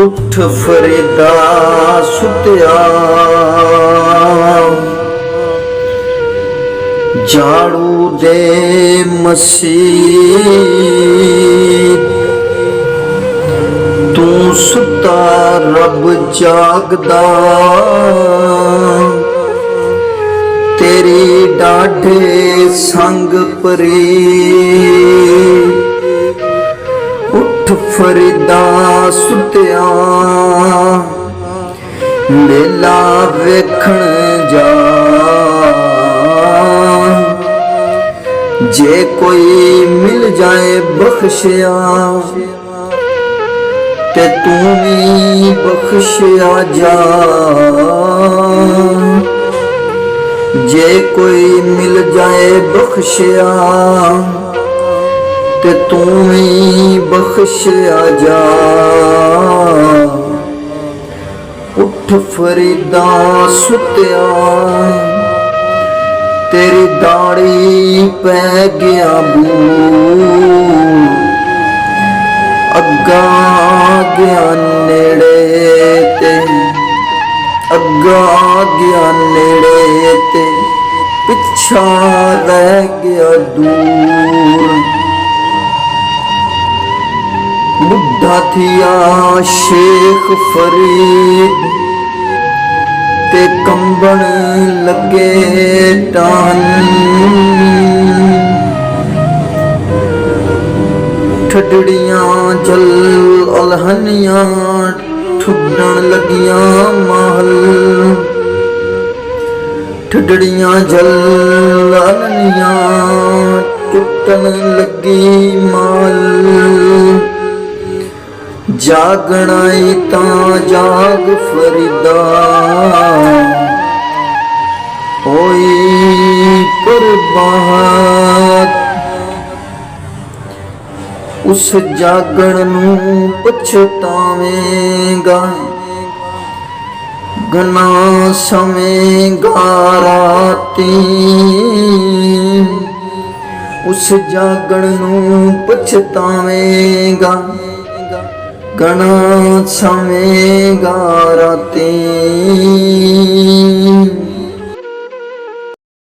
उठ फरीदा सुतिया झाड़ू दे मसीह तू सुता रब जागदा तेरी डाढे संग परी उठ फरीदा सुतिया मेला वेखण जा जे कोई मिल जाए बख्शिया ते तू भी बख्शिया जा जे कोई मिल जाए बख्शिया ते तू भी बख्शिया जा उठ फरीदा सुतिया तेरी दाढ़ी पै गया बूढ़ अग्गा गया नेड़े ते अग्गा गया नेड़े ते पिछा रह गया दूर बुढ़ा थिया शेख फरीद ते कंबन लगे टान ठडड़ियां जल अलहनियां ठुडन लगियां महल ठडड़ियां जल अलहनियां टुटन लगी माल जागनाई ता जाग फरीदा होई कुर्बान उस जागण नू पछतावेगा गना सवेगा राती उस जागण नू पछतावेगा गना सवेगा राती।